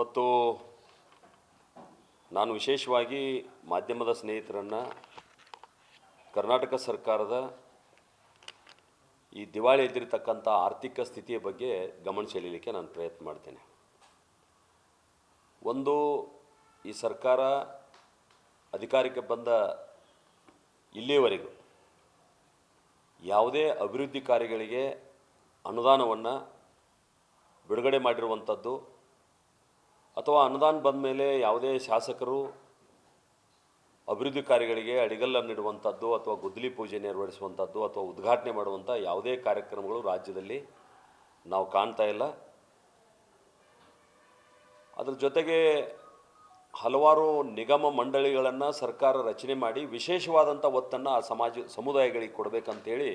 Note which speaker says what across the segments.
Speaker 1: ಇವತ್ತು ನಾನು ವಿಶೇಷವಾಗಿ ಮಾಧ್ಯಮದ ಸ್ನೇಹಿತರನ್ನು ಕರ್ನಾಟಕ ಸರ್ಕಾರದ ಈ ದಿವಾಳಿ ಎದ್ದಿರತಕ್ಕಂಥ ಆರ್ಥಿಕ ಸ್ಥಿತಿಯ ಬಗ್ಗೆ ಗಮನ ಸೆಳೆಯಲಿಕ್ಕೆ ನಾನು ಪ್ರಯತ್ನ ಮಾಡ್ತೇನೆ. ಒಂದು, ಈ ಸರ್ಕಾರ ಅಧಿಕಾರಕ್ಕೆ ಬಂದ ಇಲ್ಲಿಯವರೆಗೂ ಯಾವುದೇ ಅಭಿವೃದ್ಧಿ ಕಾರ್ಯಗಳಿಗೆ ಅನುದಾನವನ್ನು ಬಿಡುಗಡೆ ಮಾಡಿರುವಂಥದ್ದು ಅಥವಾ ಅನುದಾನ ಬಂದ ಮೇಲೆ ಯಾವುದೇ ಶಾಸಕರು ಅಭಿವೃದ್ಧಿ ಕಾರ್ಯಗಳಿಗೆ ಅಡಿಗಲ್ಲನ್ನು ನೀಡುವಂಥದ್ದು ಅಥವಾ ಗುದ್ದಲಿ ಪೂಜೆ ನೆರವೇರಿಸುವಂಥದ್ದು ಅಥವಾ ಉದ್ಘಾಟನೆ ಮಾಡುವಂಥ ಯಾವುದೇ ಕಾರ್ಯಕ್ರಮಗಳು ರಾಜ್ಯದಲ್ಲಿ ನಾವು ಕಾಣ್ತಾ ಇಲ್ಲ. ಅದರ ಜೊತೆಗೆ ಹಲವಾರು ನಿಗಮ ಮಂಡಳಿಗಳನ್ನು ಸರ್ಕಾರ ರಚನೆ ಮಾಡಿ ವಿಶೇಷವಾದಂಥ ಒತ್ತನ್ನು ಆ ಸಮುದಾಯಗಳಿಗೆ ಕೊಡಬೇಕಂತೇಳಿ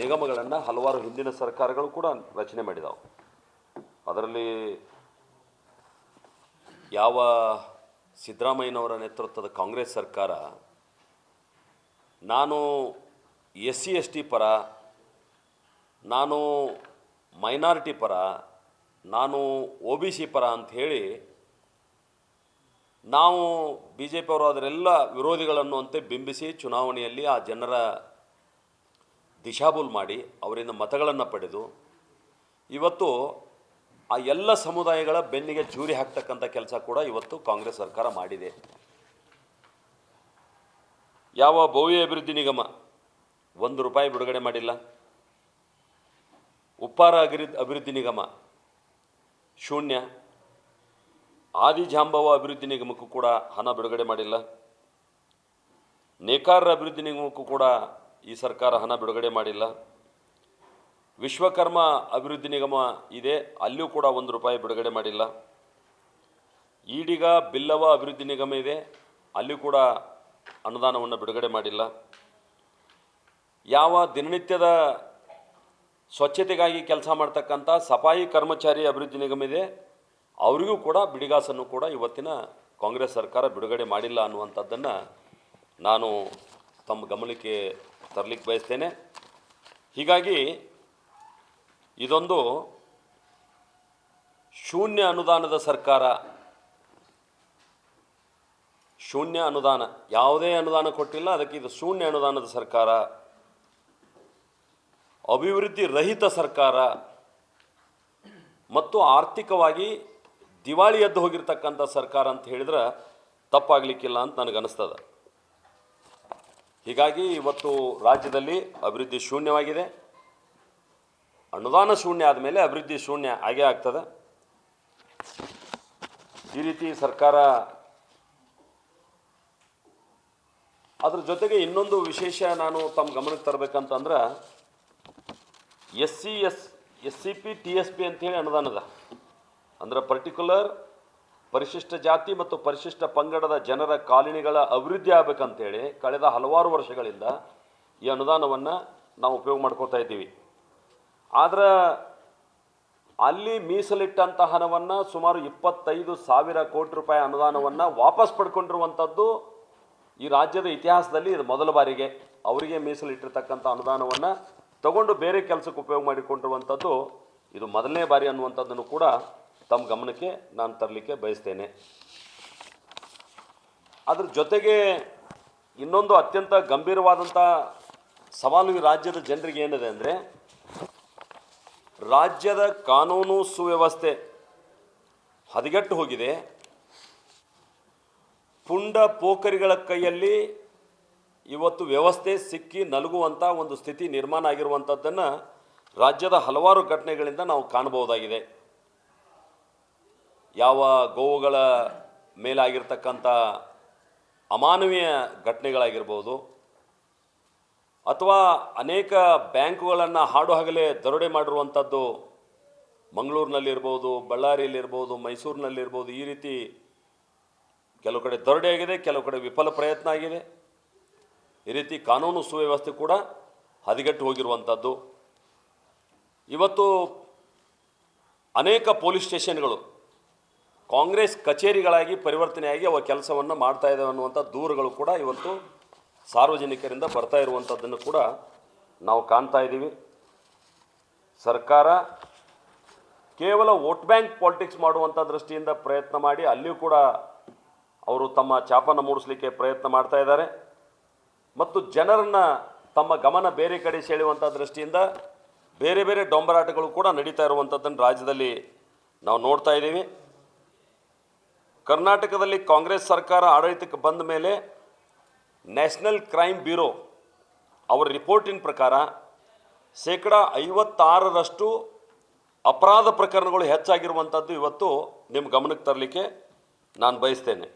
Speaker 1: ನಿಗಮಗಳನ್ನು ಹಲವಾರು ಹಿಂದಿನ ಸರ್ಕಾರಗಳು ಕೂಡ ರಚನೆ ಮಾಡಿದಾವೆ. ಅದರಲ್ಲಿ ಯಾವ ಸಿದ್ದರಾಮಯ್ಯನವರ ನೇತೃತ್ವದ ಕಾಂಗ್ರೆಸ್ ಸರ್ಕಾರ ನಾನು SC/ST ಪರ, ನಾನು ಮೈನಾರಿಟಿ ಪರ, ನಾನು OBC ಪರ ಅಂಥೇಳಿ ನಾವು BJP ಅವರು ಅದರೆಲ್ಲ ವಿರೋಧಿಗಳನ್ನು ಅಂತೆ ಬಿಂಬಿಸಿ ಚುನಾವಣೆಯಲ್ಲಿ ಆ ಜನರ ದಿಶಾಬೂಲ್ ಮಾಡಿ ಅವರಿಂದ ಮತಗಳನ್ನು ಪಡೆದು ಇವತ್ತು ಆ ಎಲ್ಲ ಸಮುದಾಯಗಳ ಬೆನ್ನಿಗೆ ಚೂರಿ ಹಾಕ್ತಕ್ಕಂಥ ಕೆಲಸ ಕೂಡ ಇವತ್ತು ಕಾಂಗ್ರೆಸ್ ಸರ್ಕಾರ ಮಾಡಿದೆ. ಯಾವ ಭವ್ಯ ಅಭಿವೃದ್ಧಿ ನಿಗಮ ₹1 ಬಿಡುಗಡೆ ಮಾಡಿಲ್ಲ. ಉಪ್ಪಾರ ಅಭಿವೃದ್ಧಿ ನಿಗಮ ಶೂನ್ಯ. ಆದಿಜಾಂಬವ ಅಭಿವೃದ್ಧಿ ನಿಗಮಕ್ಕೂ ಕೂಡ ಹಣ ಬಿಡುಗಡೆ ಮಾಡಿಲ್ಲ. ನೇಕಾರ ಅಭಿವೃದ್ಧಿ ನಿಗಮಕ್ಕೂ ಕೂಡ ಈ ಸರ್ಕಾರ ಹಣ ಬಿಡುಗಡೆ ಮಾಡಿಲ್ಲ. ವಿಶ್ವಕರ್ಮ ಅಭಿವೃದ್ಧಿ ನಿಗಮ ಇದೆ, ಅಲ್ಲಿಯೂ ಕೂಡ ₹1 ಬಿಡುಗಡೆ ಮಾಡಿಲ್ಲ. ಈಡಿಗ ಬಿಲ್ಲವ ಅಭಿವೃದ್ಧಿ ನಿಗಮ ಇದೆ, ಅಲ್ಲಿಯೂ ಕೂಡ ಅನುದಾನವನ್ನು ಬಿಡುಗಡೆ ಮಾಡಿಲ್ಲ. ಯಾವ ದಿನನಿತ್ಯದ ಸ್ವಚ್ಛತೆಗಾಗಿ ಕೆಲಸ ಮಾಡ್ತಕ್ಕಂಥ ಸಫಾಯಿ ಕರ್ಮಚಾರಿ ಅಭಿವೃದ್ಧಿ ನಿಗಮ ಇದೆ, ಅವರಿಗೂ ಕೂಡ ಬಿಡಿಗಾಸನ್ನು ಕೂಡ ಇವತ್ತಿನ ಕಾಂಗ್ರೆಸ್ ಸರ್ಕಾರ ಬಿಡುಗಡೆ ಮಾಡಿಲ್ಲ ಅನ್ನುವಂಥದ್ದನ್ನು ನಾನು ತಮ್ಮ ಗಮನಕ್ಕೆ ತರಲಿಕ್ಕೆ ಬಯಸ್ತೇನೆ. ಹೀಗಾಗಿ ಇದೊಂದು ಶೂನ್ಯ ಅನುದಾನದ ಸರ್ಕಾರ. ಶೂನ್ಯ ಅನುದಾನ, ಯಾವುದೇ ಅನುದಾನ ಕೊಟ್ಟಿಲ್ಲ, ಅದಕ್ಕೆ ಇದು ಶೂನ್ಯ ಅನುದಾನದ ಸರ್ಕಾರ, ಅಭಿವೃದ್ಧಿ ರಹಿತ ಸರ್ಕಾರ ಮತ್ತು ಆರ್ಥಿಕವಾಗಿ ದಿವಾಳಿ ಎದ್ದು ಹೋಗಿರ್ತಕ್ಕಂಥ ಸರ್ಕಾರ ಅಂತ ಹೇಳಿದ್ರೆ ತಪ್ಪಾಗಲಿಕ್ಕಿಲ್ಲ ಅಂತ ನನಗನ್ನಿಸ್ತದೆ. ಹೀಗಾಗಿ ಇವತ್ತು ರಾಜ್ಯದಲ್ಲಿ ಅಭಿವೃದ್ಧಿ ಶೂನ್ಯವಾಗಿದೆ. ಅನುದಾನ ಶೂನ್ಯ ಆದಮೇಲೆ ಅಭಿವೃದ್ಧಿ ಶೂನ್ಯ ಆಗೇ ಆಗ್ತದೆ. ಈ ರೀತಿ ಸರ್ಕಾರ. ಅದ್ರ ಜೊತೆಗೆ ಇನ್ನೊಂದು ವಿಶೇಷ ನಾನು ತಮ್ಮ ಗಮನಕ್ಕೆ ತರಬೇಕಂತಂದ್ರೆ SCP TSP ಅಂಥೇಳಿ ಅನುದಾನದ ಅಂದ್ರೆ ಪರ್ಟಿಕ್ಯುಲರ್ ಪರಿಶಿಷ್ಟ ಜಾತಿ ಮತ್ತು ಪರಿಶಿಷ್ಟ ಪಂಗಡದ ಜನರ ಕಾಲನಿಗಳ ಅಭಿವೃದ್ಧಿ ಆಗಬೇಕಂತೇಳಿ ಕಳೆದ ಹಲವಾರು ವರ್ಷಗಳಿಂದ ಈ ಅನುದಾನವನ್ನು ನಾವು ಉಪಯೋಗ ಮಾಡ್ಕೋತಾ ಇದ್ದೀವಿ. ಆದರೆ ಅಲ್ಲಿ ಮೀಸಲಿಟ್ಟಂಥ ಹಣವನ್ನು ಸುಮಾರು 25,000 ಕೋಟಿ ರೂಪಾಯಿ ಅನುದಾನವನ್ನು ವಾಪಸ್ ಪಡ್ಕೊಂಡಿರುವಂಥದ್ದು ಈ ರಾಜ್ಯದ ಇತಿಹಾಸದಲ್ಲಿ ಇದು ಮೊದಲ ಬಾರಿಗೆ. ಅವರಿಗೆ ಮೀಸಲಿಟ್ಟಿರ್ತಕ್ಕಂಥ ಅನುದಾನವನ್ನು ತಗೊಂಡು ಬೇರೆ ಕೆಲಸಕ್ಕೆ ಉಪಯೋಗ ಮಾಡಿಕೊಂಡಿರುವಂಥದ್ದು ಇದು ಮೊದಲನೇ ಬಾರಿ ಅನ್ನುವಂಥದ್ದನ್ನು ಕೂಡ ತಮ್ಮ ಗಮನಕ್ಕೆ ನಾನು ತರಲಿಕ್ಕೆ ಬಯಸ್ತೇನೆ. ಅದ್ರ ಜೊತೆಗೆ ಇನ್ನೊಂದು ಅತ್ಯಂತ ಗಂಭೀರವಾದಂಥ ಸವಾಲು ಈ ರಾಜ್ಯದ ಜನರಿಗೆ ಏನಿದೆ ಅಂದರೆ, ರಾಜ್ಯದ ಕಾನೂನು ಸುವ್ಯವಸ್ಥೆ ಹದಗೆಟ್ಟು ಹೋಗಿದೆ. ಪುಂಡ ಪೋಖರಿಗಳ ಕೈಯಲ್ಲಿ ಇವತ್ತು ವ್ಯವಸ್ಥೆ ಸಿಕ್ಕಿ ನಲುಗುವಂಥ ಒಂದು ಸ್ಥಿತಿ ನಿರ್ಮಾಣ ಆಗಿರುವಂಥದ್ದನ್ನು ರಾಜ್ಯದ ಹಲವಾರು ಘಟನೆಗಳಿಂದ ನಾವು ಕಾಣಬಹುದಾಗಿದೆ. ಯಾವ ಗೋವುಗಳ ಮೇಲಾಗಿರ್ತಕ್ಕಂಥ ಅಮಾನವೀಯ ಘಟನೆಗಳಾಗಿರ್ಬೋದು, ಅಥವಾ ಅನೇಕ ಬ್ಯಾಂಕುಗಳನ್ನು ಹಾಡು ಹಗಲೇ ದರೋಡೆ ಮಾಡಿರುವಂಥದ್ದು ಮಂಗಳೂರಿನಲ್ಲಿರ್ಬೋದು, ಬಳ್ಳಾರಿಯಲ್ಲಿರ್ಬೋದು, ಮೈಸೂರಿನಲ್ಲಿರ್ಬೋದು. ಈ ರೀತಿ ಕೆಲವು ಕಡೆ ದರೋಡೆ ಆಗಿದೆ, ಕೆಲವು ಕಡೆ ವಿಫಲ ಪ್ರಯತ್ನ ಆಗಿದೆ. ಈ ರೀತಿ ಕಾನೂನು ಸುವ್ಯವಸ್ಥೆ ಕೂಡ ಹದಗೆಟ್ಟು ಹೋಗಿರುವಂಥದ್ದು. ಇವತ್ತು ಅನೇಕ ಪೊಲೀಸ್ ಸ್ಟೇಷನ್ಗಳು ಕಾಂಗ್ರೆಸ್ ಕಚೇರಿಗಳಾಗಿ ಪರಿವರ್ತನೆಯಾಗಿ ಅವ ಕೆಲಸವನ್ನು ಮಾಡ್ತಾ ಇದ್ದಾವೆ ಅನ್ನುವಂಥ ದೂರುಗಳು ಕೂಡ ಇವತ್ತು ಸಾರ್ವಜನಿಕರಿಂದ ಬರ್ತಾ ಇರುವಂಥದ್ದನ್ನು ಕೂಡ ನಾವು ಕಾಣ್ತಾ ಇದ್ದೀವಿ. ಸರ್ಕಾರ ಕೇವಲ ವೋಟ್ ಬ್ಯಾಂಕ್ ಪಾಲಿಟಿಕ್ಸ್ ಮಾಡುವಂಥ ದೃಷ್ಟಿಯಿಂದ ಪ್ರಯತ್ನ ಮಾಡಿ ಅಲ್ಲಿಯೂ ಕೂಡ ಅವರು ತಮ್ಮ ಛಾಪನ್ನು ಮೂಡಿಸಲಿಕ್ಕೆ ಪ್ರಯತ್ನ ಮಾಡ್ತಾ ಇದ್ದಾರೆ ಮತ್ತು ಜನರನ್ನು ತಮ್ಮ ಗಮನ ಬೇರೆ ಕಡೆ ಸೆಳೆಯುವಂಥ ದೃಷ್ಟಿಯಿಂದ ಬೇರೆ ಬೇರೆ ಡೊಂಬರಾಟಗಳು ಕೂಡ ನಡೀತಾ ಇರುವಂಥದ್ದನ್ನು ರಾಜ್ಯದಲ್ಲಿ ನಾವು ನೋಡ್ತಾ ಇದ್ದೀವಿ. ಕರ್ನಾಟಕದಲ್ಲಿ ಕಾಂಗ್ರೆಸ್ ಸರ್ಕಾರ ಆಡಳಿತಕ್ಕೆ ಬಂದ ಮೇಲೆ ನ್ಯಾಷನಲ್ ಕ್ರೈಮ್ ಬ್ಯೂರೋ ಅವರ ರಿಪೋರ್ಟಿನ ಪ್ರಕಾರ 56% ಅಪರಾಧ ಪ್ರಕರಣಗಳು ಹೆಚ್ಚಾಗಿರುವಂಥದ್ದು ಇವತ್ತು ನಿಮ್ಮ ಗಮನಕ್ಕೆ ತರಲಿಕ್ಕೆ ನಾನು ಬಯಸ್ತೇನೆ.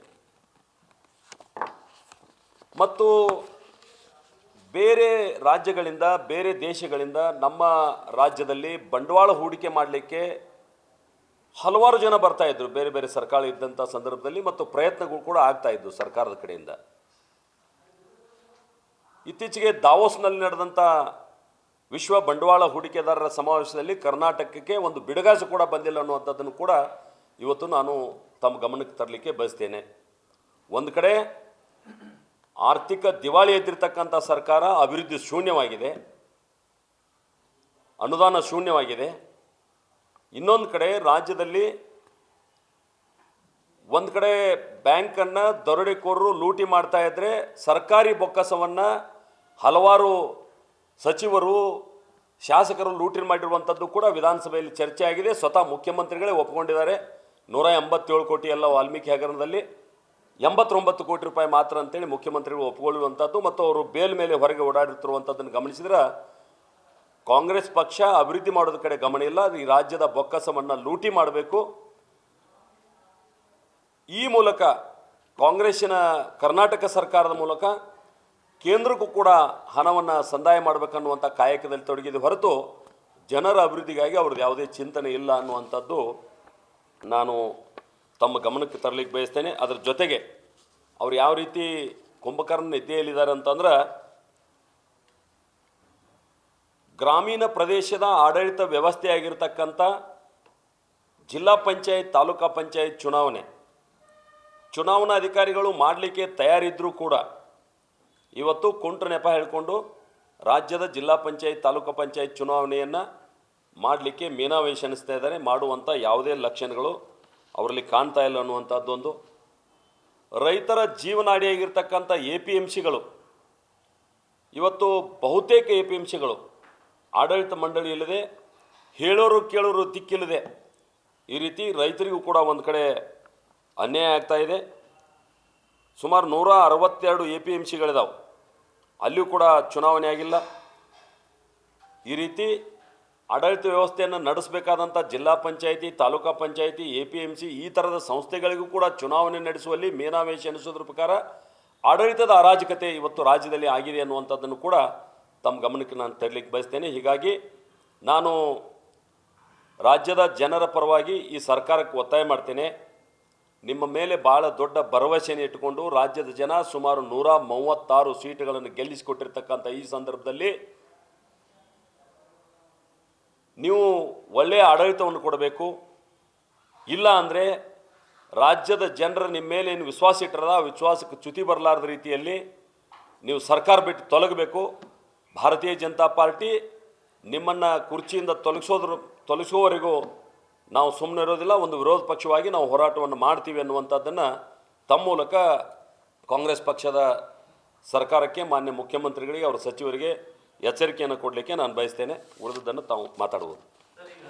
Speaker 1: ಮತ್ತು ಬೇರೆ ರಾಜ್ಯಗಳಿಂದ ಬೇರೆ ದೇಶಗಳಿಂದ ನಮ್ಮ ರಾಜ್ಯದಲ್ಲಿ ಬಂಡವಾಳ ಹೂಡಿಕೆ ಮಾಡಲಿಕ್ಕೆ ಹಲವಾರು ಜನ ಬರ್ತಾ ಇದ್ರು ಬೇರೆ ಬೇರೆ ಸರ್ಕಾರ ಇದ್ದಂಥ ಸಂದರ್ಭದಲ್ಲಿ ಮತ್ತು ಪ್ರಯತ್ನಗಳು ಕೂಡ ಆಗ್ತಾ ಇದ್ವು ಸರ್ಕಾರದ ಕಡೆಯಿಂದ. ಇತ್ತೀಚೆಗೆ ದಾವೋಸ್ನಲ್ಲಿ ನಡೆದಂಥ ವಿಶ್ವ ಬಂಡವಾಳ ಹೂಡಿಕೆದಾರರ ಸಮಾವೇಶದಲ್ಲಿ ಕರ್ನಾಟಕಕ್ಕೆ ಒಂದು ಬಿಡುಗಾಸು ಕೂಡ ಬಂದಿಲ್ಲ ಅನ್ನುವಂಥದ್ದನ್ನು ಕೂಡ ಇವತ್ತು ನಾನು ತಮ್ಮ ಗಮನಕ್ಕೆ ತರಲಿಕ್ಕೆ ಬಯಸ್ತೇನೆ. ಒಂದು ಕಡೆ ಆರ್ಥಿಕ ದಿವಾಳಿ ಎದ್ದಿರ್ತಕ್ಕಂಥ ಸರ್ಕಾರ ಅಭಿವೃದ್ಧಿ ಶೂನ್ಯವಾಗಿದೆ, ಅನುದಾನ ಶೂನ್ಯವಾಗಿದೆ. ಇನ್ನೊಂದು ಕಡೆ ರಾಜ್ಯದಲ್ಲಿ ಒಂದು ಕಡೆ ಬ್ಯಾಂಕನ್ನು ದರೋಡೆಕೋರರು ಲೂಟಿ ಮಾಡ್ತಾ ಇದ್ದರೆ ಸರ್ಕಾರಿ ಬೊಕ್ಕಸವನ್ನು ಹಲವಾರು ಸಚಿವರು ಶಾಸಕರು ಲೂಟಿ ಮಾಡಿರುವಂಥದ್ದು ಕೂಡ ವಿಧಾನಸಭೆಯಲ್ಲಿ ಚರ್ಚೆ ಆಗಿದೆ. ಸ್ವತಃ ಮುಖ್ಯಮಂತ್ರಿಗಳೇ ಒಪ್ಪಿಕೊಂಡಿದ್ದಾರೆ. 187 ಕೋಟಿ ಎಲ್ಲ ವಾಲ್ಮೀಕಿ ಹಗರಣದಲ್ಲಿ 89 ಕೋಟಿ ರೂಪಾಯಿ ಮಾತ್ರ ಅಂತೇಳಿ ಮುಖ್ಯಮಂತ್ರಿಗಳು ಒಪ್ಪಿಕೊಳ್ಳುವಂಥದ್ದು ಮತ್ತು ಅವರು ಬೇಲ್ ಮೇಲೆ ಹೊರಗೆ ಓಡಾಡುತ್ತಿರುವಂಥದ್ದನ್ನು ಗಮನಿಸಿದ್ರೆ ಕಾಂಗ್ರೆಸ್ ಪಕ್ಷ ಅಭಿವೃದ್ಧಿ ಮಾಡೋದ ಕಡೆ ಗಮನ ಇಲ್ಲ, ಈ ರಾಜ್ಯದ ಬೊಕ್ಕಸವನ್ನು ಲೂಟಿ ಮಾಡಬೇಕು. ಈ ಮೂಲಕ ಕಾಂಗ್ರೆಸ್ಸಿನ ಕರ್ನಾಟಕ ಸರ್ಕಾರದ ಮೂಲಕ ಕೇಂದ್ರಕ್ಕೂ ಕೂಡ ಹಣವನ್ನು ಸಂದಾಯ ಮಾಡಬೇಕನ್ನುವಂಥ ಕಾಯಕದಲ್ಲಿ ತೊಡಗಿದೆ ಹೊರತು ಜನರ ಅಭಿವೃದ್ಧಿಗಾಗಿ ಅವ್ರದ್ದು ಯಾವುದೇ ಚಿಂತನೆ ಇಲ್ಲ ಅನ್ನುವಂಥದ್ದು ನಾನು ತಮ್ಮ ಗಮನಕ್ಕೆ ತರಲಿಕ್ಕೆ ಬಯಸ್ತೇನೆ. ಅದರ ಜೊತೆಗೆ ಅವ್ರು ಯಾವ ರೀತಿ ಕುಂಭಕರ್ಣ ನಿದ್ದೆಯಲ್ಲಿದ್ದಾರೆ ಅಂತಂದ್ರೆ ಗ್ರಾಮೀಣ ಪ್ರದೇಶದ ಆಡಳಿತ ವ್ಯವಸ್ಥೆಯಾಗಿರ್ತಕ್ಕಂಥ ಜಿಲ್ಲಾ ಪಂಚಾಯತ್ ತಾಲೂಕಾ ಪಂಚಾಯತ್ ಚುನಾವಣಾ ಅಧಿಕಾರಿಗಳು ಮಾಡಲಿಕ್ಕೆ ತಯಾರಿದ್ದರೂ ಕೂಡ ಇವತ್ತು ಕುಂಟು ನೆಪ ಹೇಳಿಕೊಂಡು ರಾಜ್ಯದ ಜಿಲ್ಲಾ ಪಂಚಾಯತ್ ತಾಲೂಕಾ ಪಂಚಾಯತ್ ಚುನಾವಣೆಯನ್ನು ಮಾಡಲಿಕ್ಕೆ ಮೀನಾವೇಶ ಎಣಿಸ್ತಾ ಇದ್ದಾರೆ. ಮಾಡುವಂಥ ಯಾವುದೇ ಲಕ್ಷಣಗಳು ಅವರಲ್ಲಿ ಕಾಣ್ತಾ ಇಲ್ಲ ಅನ್ನುವಂಥದ್ದೊಂದು. ರೈತರ ಜೀವನಾಡಿಯಾಗಿರ್ತಕ್ಕಂಥ APMCಗಳು ಇವತ್ತು ಬಹುತೇಕ APMCಗಳು ಆಡಳಿತ ಮಂಡಳಿ ಇಲ್ಲದೆ ಹೇಳೋರು ಕೇಳೋರು ದಿಕ್ಕಿಲ್ಲದೆ ಈ ರೀತಿ ರೈತರಿಗೂ ಕೂಡ ಒಂದು ಕಡೆ ಅನ್ಯಾಯ ಆಗ್ತಾ ಇದೆ. ಸುಮಾರು 162 APMCಗಳಿದಾವೆ, ಅಲ್ಲಿಯೂ ಕೂಡ ಚುನಾವಣೆ ಆಗಿಲ್ಲ. ಈ ರೀತಿ ಆಡಳಿತ ವ್ಯವಸ್ಥೆಯನ್ನು ನಡೆಸಬೇಕಾದಂಥ ಜಿಲ್ಲಾ ಪಂಚಾಯಿತಿ ತಾಲೂಕಾ ಪಂಚಾಯಿತಿ APMC ಈ ಥರದ ಸಂಸ್ಥೆಗಳಿಗೂ ಕೂಡ ಚುನಾವಣೆ ನಡೆಸುವಲ್ಲಿ ಮೀನಾವೇಶ ಎನಿಸೋದ್ರ ಪ್ರಕಾರ ಆಡಳಿತದ ಅರಾಜಕತೆ ಇವತ್ತು ರಾಜ್ಯದಲ್ಲಿ ಆಗಿದೆ ಅನ್ನುವಂಥದ್ದನ್ನು ಕೂಡ ತಮ್ಮ ಗಮನಕ್ಕೆ ನಾನು ತರಲಿಕ್ಕೆ ಬಯಸ್ತೇನೆ. ಹೀಗಾಗಿ ನಾನು ರಾಜ್ಯದ ಜನರ ಪರವಾಗಿ ಈ ಸರ್ಕಾರಕ್ಕೆ ಒತ್ತಾಯ ಮಾಡ್ತೇನೆ. ನಿಮ್ಮ ಮೇಲೆ ಭಾಳ ದೊಡ್ಡ ಭರವಸೆಯನ್ನು ಇಟ್ಟುಕೊಂಡು ರಾಜ್ಯದ ಜನ ಸುಮಾರು 136 ಸೀಟುಗಳನ್ನು ಗೆಲ್ಲಿಸಿಕೊಟ್ಟಿರ್ತಕ್ಕಂಥ ಈ ಸಂದರ್ಭದಲ್ಲಿ ನೀವು ಒಳ್ಳೆಯ ಆಡಳಿತವನ್ನು ಕೊಡಬೇಕು. ಇಲ್ಲ ಅಂದರೆ ರಾಜ್ಯದ ಜನರ ನಿಮ್ಮ ಮೇಲೆ ಏನು ವಿಶ್ವಾಸ ಇಟ್ಟರದ ಆ ವಿಶ್ವಾಸಕ್ಕೆ ಚ್ಯುತಿ ಬರಲಾರದ ರೀತಿಯಲ್ಲಿ ನೀವು ಸರ್ಕಾರ ಬಿಟ್ಟು ತೊಲಗಬೇಕು. ಭಾರತೀಯ ಜನತಾ ಪಾರ್ಟಿ ನಿಮ್ಮನ್ನು ಕುರ್ಚಿಯಿಂದ ತೊಲಗಿಸುವವರೆಗೂ ನಾವು ಸುಮ್ಮನೆ ಇರೋದಿಲ್ಲ. ಒಂದು ವಿರೋಧ ಪಕ್ಷವಾಗಿ ನಾವು ಹೋರಾಟವನ್ನು ಮಾಡ್ತೀವಿ ಅನ್ನುವಂಥದ್ದನ್ನು ತಮ್ಮ ಮೂಲಕ ಕಾಂಗ್ರೆಸ್ ಪಕ್ಷದ ಸರ್ಕಾರಕ್ಕೆ, ಮಾನ್ಯ ಮುಖ್ಯಮಂತ್ರಿಗಳಿಗೆ, ಅವರ ಸಚಿವರಿಗೆ ಎಚ್ಚರಿಕೆಯನ್ನು ಕೊಡಲಿಕ್ಕೆ ನಾನು ಬಯಸ್ತೇನೆ. ಉಳಿದದ್ದನ್ನು ತಾವು ಮಾತಾಡುವುದು.